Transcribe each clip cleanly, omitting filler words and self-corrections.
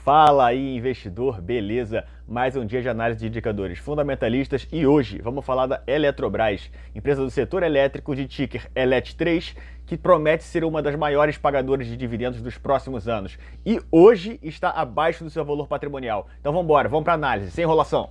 Fala aí, investidor, beleza? Mais um dia de análise de indicadores fundamentalistas e hoje vamos falar da Eletrobras, empresa do setor elétrico de ticker ELET3, que promete ser uma das maiores pagadoras de dividendos dos próximos anos e hoje está abaixo do seu valor patrimonial. Então vamos embora, vamos para análise, sem enrolação.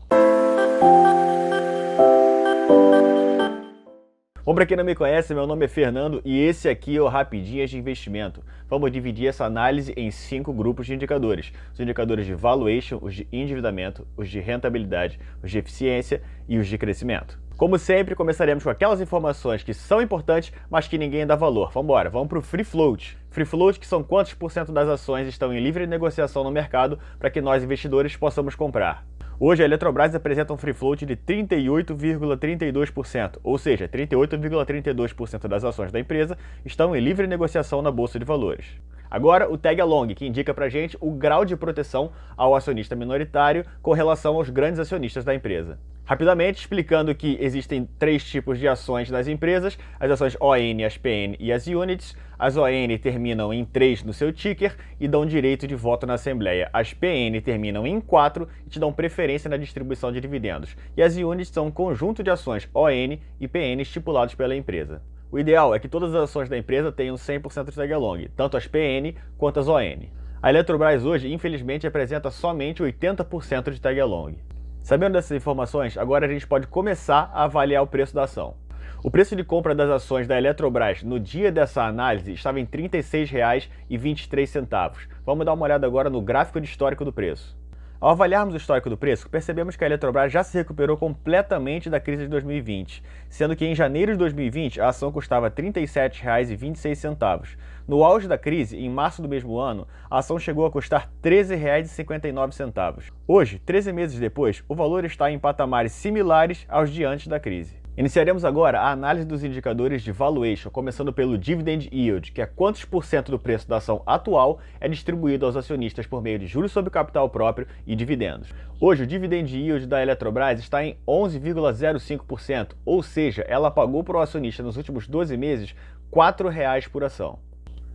Bom, para quem não me conhece, meu nome é Fernando e esse aqui é o Rapidinhas de Investimento. Vamos dividir essa análise em 5 grupos de indicadores. Os indicadores de valuation, os de endividamento, os de rentabilidade, os de eficiência e os de crescimento. Como sempre, começaremos com aquelas informações que são importantes, mas que ninguém dá valor. Vamos embora, vamos para o Free Float. Free Float, que são quantos por cento das ações estão em livre negociação no mercado para que nós, investidores, possamos comprar. Hoje, a Eletrobras apresenta um free float de 38,32%, ou seja, 38,32% das ações da empresa estão em livre negociação na Bolsa de Valores. Agora, o Tag Along, que indica pra gente o grau de proteção ao acionista minoritário com relação aos grandes acionistas da empresa. Rapidamente, explicando que existem 3 tipos de ações nas empresas, as ações ON, as PN e as Units. As ON terminam em 3 no seu ticker e dão direito de voto na Assembleia. As PN terminam em 4 e te dão preferência na distribuição de dividendos. E as Units são um conjunto de ações ON e PN estipulados pela empresa. O ideal é que todas as ações da empresa tenham 100% de Tag Along, tanto as PN quanto as ON. A Eletrobras hoje, infelizmente, apresenta somente 80% de Tag Along. Sabendo dessas informações, agora a gente pode começar a avaliar o preço da ação. O preço de compra das ações da Eletrobras no dia dessa análise estava em R$ 36,23. Vamos dar uma olhada agora no gráfico de histórico do preço. Ao avaliarmos o histórico do preço, percebemos que a Eletrobras já se recuperou completamente da crise de 2020, sendo que em janeiro de 2020 a ação custava R$ 37,26. No auge da crise, em março do mesmo ano, a ação chegou a custar R$ 13,59. Hoje, 13 meses depois, o valor está em patamares similares aos de antes da crise. Iniciaremos agora a análise dos indicadores de valuation, começando pelo Dividend Yield, que é quantos por cento do preço da ação atual é distribuído aos acionistas por meio de juros sobre capital próprio e dividendos. Hoje, o Dividend Yield da Eletrobras está em 11,05%, ou seja, ela pagou para o acionista nos últimos 12 meses R$ 4,00 por ação.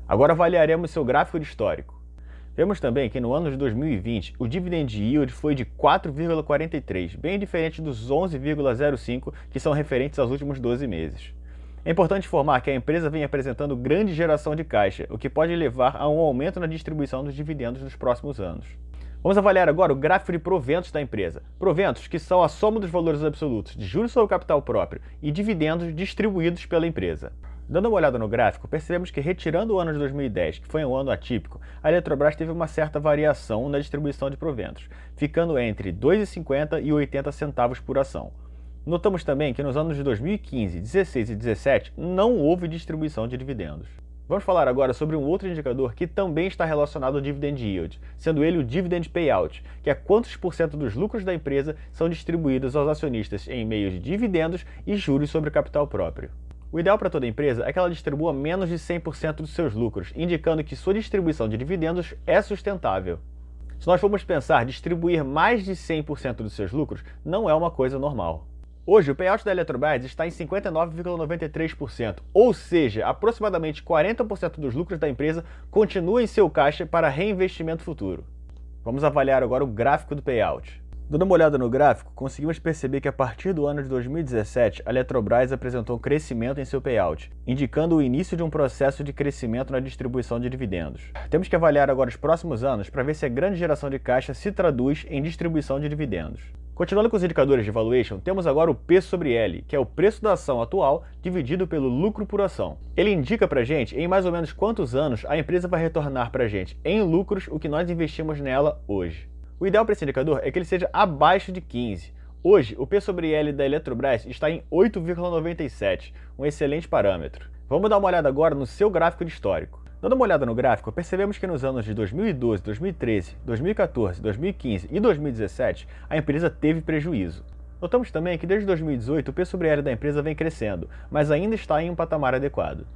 Agora avaliaremos seu gráfico de histórico. Vemos também que no ano de 2020, o Dividend Yield foi de 4,43, bem diferente dos 11,05 que são referentes aos últimos 12 meses. É importante informar que a empresa vem apresentando grande geração de caixa, o que pode levar a um aumento na distribuição dos dividendos nos próximos anos. Vamos avaliar agora o gráfico de proventos da empresa. Proventos que são a soma dos valores absolutos de juros sobre o capital próprio e dividendos distribuídos pela empresa. Dando uma olhada no gráfico, percebemos que retirando o ano de 2010, que foi um ano atípico, a Eletrobras teve uma certa variação na distribuição de proventos, ficando entre R$ 2,50 e 80 centavos por ação. Notamos também que nos anos de 2015, 16 e 17 não houve distribuição de dividendos. Vamos falar agora sobre um outro indicador que também está relacionado ao Dividend Yield, sendo ele o Dividend Payout, que é quantos por cento dos lucros da empresa são distribuídos aos acionistas em meio de dividendos e juros sobre o capital próprio. O ideal para toda empresa é que ela distribua menos de 100% dos seus lucros, indicando que sua distribuição de dividendos é sustentável. Se nós formos pensar, distribuir mais de 100% dos seus lucros não é uma coisa normal. Hoje, o payout da Eletrobras está em 59,93%, ou seja, aproximadamente 40% dos lucros da empresa continua em seu caixa para reinvestimento futuro. Vamos avaliar agora o gráfico do payout. Dando uma olhada no gráfico, conseguimos perceber que a partir do ano de 2017, a Eletrobras apresentou um crescimento em seu payout, indicando o início de um processo de crescimento na distribuição de dividendos. Temos que avaliar agora os próximos anos para ver se a grande geração de caixa se traduz em distribuição de dividendos. Continuando com os indicadores de valuation, temos agora o P sobre L, que é o preço da ação atual dividido pelo lucro por ação. Ele indica pra gente em mais ou menos quantos anos a empresa vai retornar pra gente em lucros o que nós investimos nela hoje. O ideal para esse indicador é que ele seja abaixo de 15. Hoje, o P sobre L da Eletrobras está em 8,97, um excelente parâmetro. Vamos dar uma olhada agora no seu gráfico de histórico. Dando uma olhada no gráfico, percebemos que nos anos de 2012, 2013, 2014, 2015 e 2017, a empresa teve prejuízo. Notamos também que desde 2018 o P sobre L da empresa vem crescendo, mas ainda está em um patamar adequado.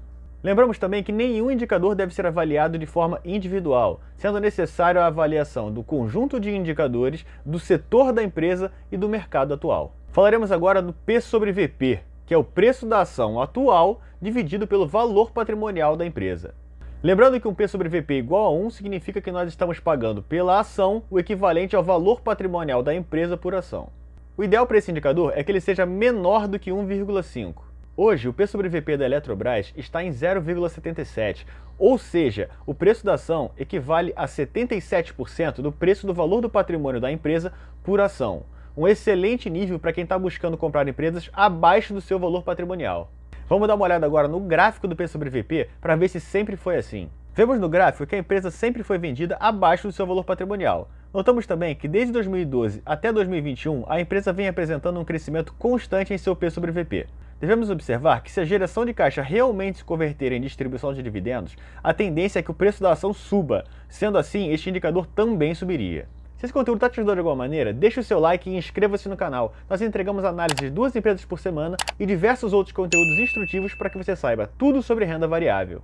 Lembramos também que nenhum indicador deve ser avaliado de forma individual, sendo necessário a avaliação do conjunto de indicadores, do setor da empresa e do mercado atual. Falaremos agora do P sobre VP, que é o preço da ação atual dividido pelo valor patrimonial da empresa. Lembrando que um P sobre VP igual a 1 significa que nós estamos pagando pela ação o equivalente ao valor patrimonial da empresa por ação. O ideal para esse indicador é que ele seja menor do que 1,5. Hoje, o P sobre VP da Eletrobras está em 0,77, ou seja, o preço da ação equivale a 77% do preço do valor do patrimônio da empresa por ação. Um excelente nível para quem está buscando comprar empresas abaixo do seu valor patrimonial. Vamos dar uma olhada agora no gráfico do P sobre VP para ver se sempre foi assim. Vemos no gráfico que a empresa sempre foi vendida abaixo do seu valor patrimonial. Notamos também que desde 2012 até 2021 a empresa vem apresentando um crescimento constante em seu P sobre VP. Devemos observar que se a geração de caixa realmente se converter em distribuição de dividendos, a tendência é que o preço da ação suba. Sendo assim, este indicador também subiria. Se esse conteúdo está te ajudando de alguma maneira, deixe o seu like e inscreva-se no canal. Nós entregamos análise de 2 empresas por semana e diversos outros conteúdos instrutivos para que você saiba tudo sobre renda variável.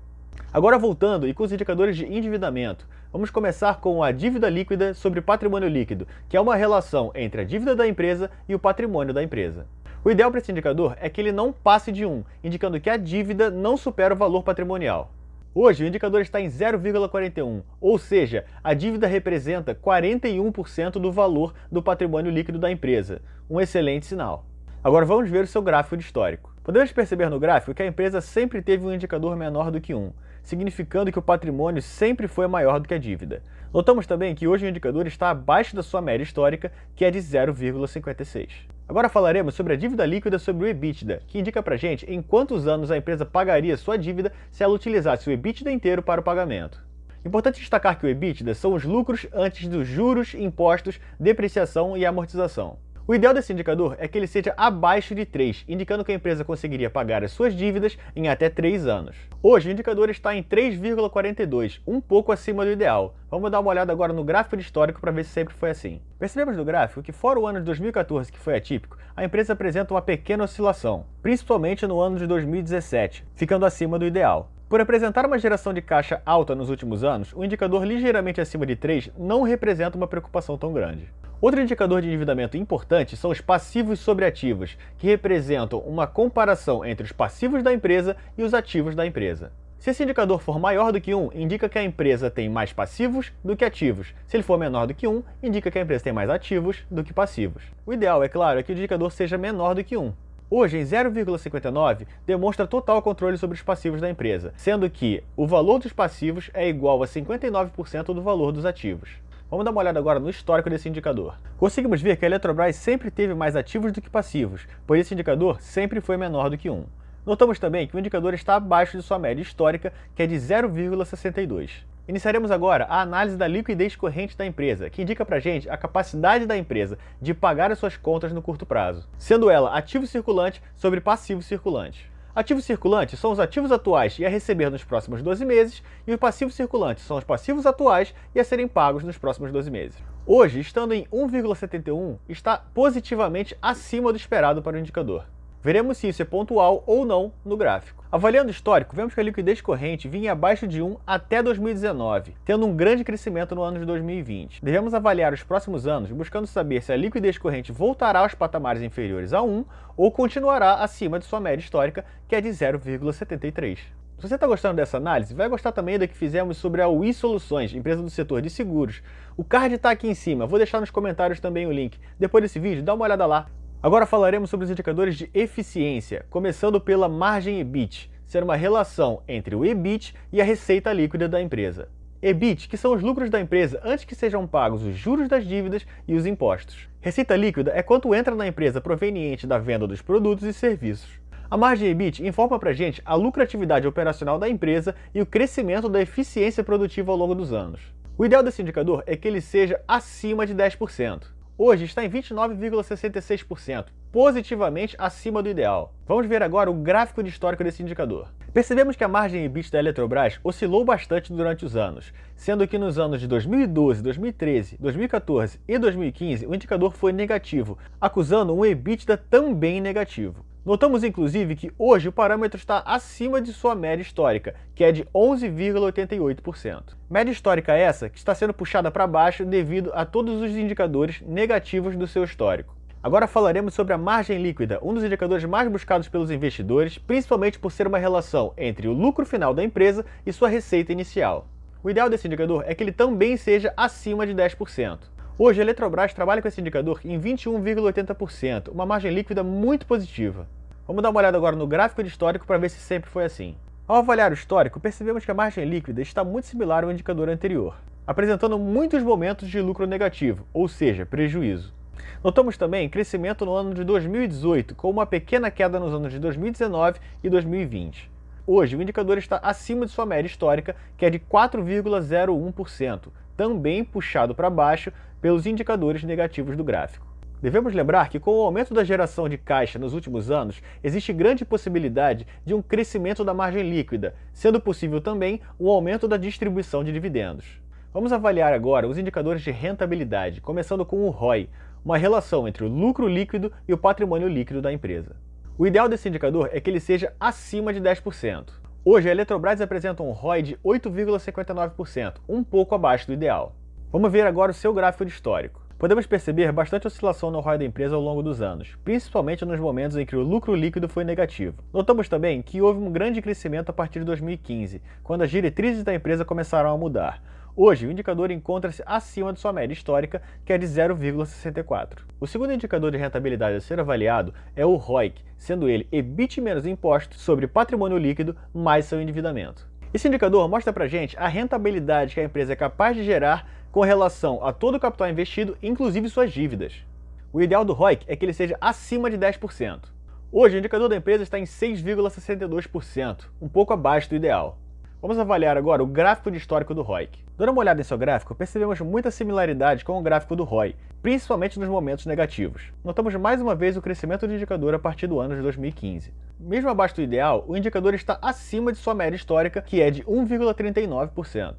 Agora voltando e com os indicadores de endividamento, vamos começar com a dívida líquida sobre patrimônio líquido, que é uma relação entre a dívida da empresa e o patrimônio da empresa. O ideal para esse indicador é que ele não passe de 1, indicando que a dívida não supera o valor patrimonial. Hoje, o indicador está em 0,41, ou seja, a dívida representa 41% do valor do patrimônio líquido da empresa, um excelente sinal. Agora vamos ver o seu gráfico de histórico. Podemos perceber no gráfico que a empresa sempre teve um indicador menor do que 1, significando que o patrimônio sempre foi maior do que a dívida. Notamos também que hoje o indicador está abaixo da sua média histórica, que é de 0,56. Agora falaremos sobre a dívida líquida sobre o EBITDA, que indica pra gente em quantos anos a empresa pagaria sua dívida se ela utilizasse o EBITDA inteiro para o pagamento. Importante destacar que o EBITDA são os lucros antes dos juros, impostos, depreciação e amortização. O ideal desse indicador é que ele seja abaixo de 3, indicando que a empresa conseguiria pagar as suas dívidas em até 3 anos. Hoje o indicador está em 3,42, um pouco acima do ideal. Vamos dar uma olhada agora no gráfico de histórico para ver se sempre foi assim. Percebemos no gráfico que fora o ano de 2014, que foi atípico, a empresa apresenta uma pequena oscilação, principalmente no ano de 2017, ficando acima do ideal. Por apresentar uma geração de caixa alta nos últimos anos, o indicador ligeiramente acima de 3 não representa uma preocupação tão grande. Outro indicador de endividamento importante são os passivos sobre ativos, que representam uma comparação entre os passivos da empresa e os ativos da empresa. Se esse indicador for maior do que 1, indica que a empresa tem mais passivos do que ativos. Se ele for menor do que 1, indica que a empresa tem mais ativos do que passivos. O ideal, é claro, é que o indicador seja menor do que 1. Hoje, em 0,59, demonstra total controle sobre os passivos da empresa, sendo que o valor dos passivos é igual a 59% do valor dos ativos. Vamos dar uma olhada agora no histórico desse indicador. Conseguimos ver que a Eletrobras sempre teve mais ativos do que passivos, pois esse indicador sempre foi menor do que 1. Notamos também que o indicador está abaixo de sua média histórica, que é de 0,62. Iniciaremos agora a análise da liquidez corrente da empresa, que indica pra gente a capacidade da empresa de pagar as suas contas no curto prazo, sendo ela ativo circulante sobre passivo circulante. Ativos circulantes são os ativos atuais e a receber nos próximos 12 meses, e os passivos circulantes são os passivos atuais e a serem pagos nos próximos 12 meses. Hoje, estando em 1,71, está positivamente acima do esperado para o indicador. Veremos se isso é pontual ou não no gráfico. Avaliando o histórico, vemos que a liquidez corrente vinha abaixo de 1 até 2019, tendo um grande crescimento no ano de 2020. Devemos avaliar os próximos anos buscando saber se a liquidez corrente voltará aos patamares inferiores a 1 ou continuará acima de sua média histórica, que é de 0,73. Se você está gostando dessa análise, vai gostar também da que fizemos sobre a UI Soluções, empresa do setor de seguros. O card está aqui em cima, vou deixar nos comentários também o link. Depois desse vídeo, dá uma olhada lá. Agora falaremos sobre os indicadores de eficiência, começando pela margem EBIT, ser uma relação entre o EBIT e a receita líquida da empresa. EBIT, que são os lucros da empresa antes que sejam pagos os juros das dívidas e os impostos. Receita líquida é quanto entra na empresa proveniente da venda dos produtos e serviços. A margem EBIT informa pra gente a lucratividade operacional da empresa e o crescimento da eficiência produtiva ao longo dos anos. O ideal desse indicador é que ele seja acima de 10%. Hoje está em 29,66%, positivamente acima do ideal. Vamos ver agora o gráfico de histórico desse indicador. Percebemos que a margem EBIT da Eletrobras oscilou bastante durante os anos, sendo que nos anos de 2012, 2013, 2014 e 2015 o indicador foi negativo, acusando um EBITDA também negativo. Notamos inclusive que hoje o parâmetro está acima de sua média histórica, que é de 11,88%. Média histórica essa que está sendo puxada para baixo devido a todos os indicadores negativos do seu histórico. Agora falaremos sobre a margem líquida, um dos indicadores mais buscados pelos investidores, principalmente por ser uma relação entre o lucro final da empresa e sua receita inicial. O ideal desse indicador é que ele também seja acima de 10%. Hoje, a Eletrobras trabalha com esse indicador em 21,80%, uma margem líquida muito positiva. Vamos dar uma olhada agora no gráfico de histórico para ver se sempre foi assim. Ao avaliar o histórico, percebemos que a margem líquida está muito similar ao indicador anterior, apresentando muitos momentos de lucro negativo, ou seja, prejuízo. Notamos também crescimento no ano de 2018, com uma pequena queda nos anos de 2019 e 2020. Hoje, o indicador está acima de sua média histórica, que é de 4,01%, também puxado para baixo pelos indicadores negativos do gráfico. Devemos lembrar que, com o aumento da geração de caixa nos últimos anos, existe grande possibilidade de um crescimento da margem líquida, sendo possível também um aumento da distribuição de dividendos. Vamos avaliar agora os indicadores de rentabilidade, começando com o ROI, uma relação entre o lucro líquido e o patrimônio líquido da empresa. O ideal desse indicador é que ele seja acima de 10%. Hoje, a Eletrobras apresenta um ROI de 8,59%, um pouco abaixo do ideal. Vamos ver agora o seu gráfico de histórico. Podemos perceber bastante oscilação no ROI da empresa ao longo dos anos, principalmente nos momentos em que o lucro líquido foi negativo. Notamos também que houve um grande crescimento a partir de 2015, quando as diretrizes da empresa começaram a mudar. Hoje, o indicador encontra-se acima de sua média histórica, que é de 0,64. O segundo indicador de rentabilidade a ser avaliado é o ROIC, sendo ele EBIT menos impostos sobre patrimônio líquido mais seu endividamento. Esse indicador mostra pra gente a rentabilidade que a empresa é capaz de gerar com relação a todo o capital investido, inclusive suas dívidas. O ideal do ROIC é que ele seja acima de 10%. Hoje, o indicador da empresa está em 6,62%, um pouco abaixo do ideal. Vamos avaliar agora o gráfico de histórico do ROIC. Dando uma olhada em seu gráfico, percebemos muita similaridade com o gráfico do ROI, principalmente nos momentos negativos. Notamos mais uma vez o crescimento do indicador a partir do ano de 2015. Mesmo abaixo do ideal, o indicador está acima de sua média histórica, que é de 1,39%.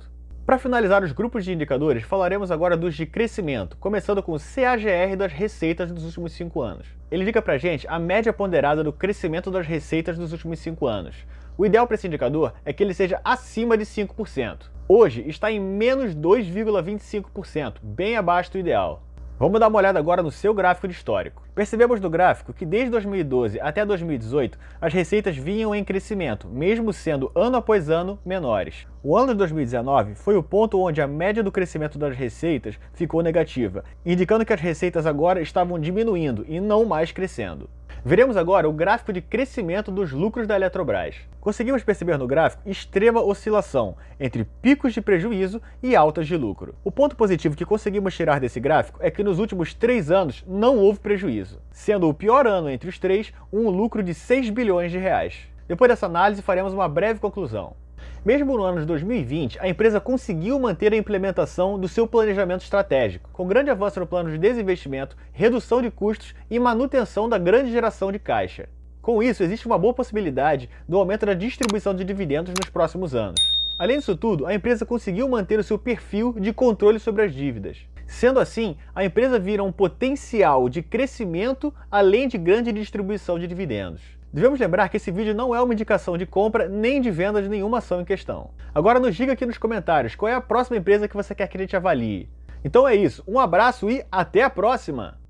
Para finalizar os grupos de indicadores, falaremos agora dos de crescimento, começando com o CAGR das receitas dos últimos 5 anos. Ele indica pra gente a média ponderada do crescimento das receitas dos últimos 5 anos. O ideal para esse indicador é que ele seja acima de 5%. Hoje está em menos 2,25%, bem abaixo do ideal. Vamos dar uma olhada agora no seu gráfico de histórico. Percebemos no gráfico que desde 2012 até 2018 as receitas vinham em crescimento, mesmo sendo ano após ano menores. O ano de 2019 foi o ponto onde a média do crescimento das receitas ficou negativa, indicando que as receitas agora estavam diminuindo e não mais crescendo. Veremos agora o gráfico de crescimento dos lucros da Eletrobras. Conseguimos perceber no gráfico extrema oscilação entre picos de prejuízo e altas de lucro. O ponto positivo que conseguimos tirar desse gráfico é que nos últimos 3 anos não houve prejuízo, sendo o pior ano entre os 3 um lucro de 6 bilhões de reais. Depois dessa análise, faremos uma breve conclusão. Mesmo no ano de 2020, a empresa conseguiu manter a implementação do seu planejamento estratégico, com grande avanço no plano de desinvestimento, redução de custos e manutenção da grande geração de caixa. Com isso, existe uma boa possibilidade do aumento da distribuição de dividendos nos próximos anos. Além disso tudo, a empresa conseguiu manter o seu perfil de controle sobre as dívidas. Sendo assim, a empresa vira um potencial de crescimento além de grande distribuição de dividendos. Devemos lembrar que esse vídeo não é uma indicação de compra nem de venda de nenhuma ação em questão. Agora nos diga aqui nos comentários qual é a próxima empresa que você quer que a gente avalie. Então é isso, um abraço e até a próxima!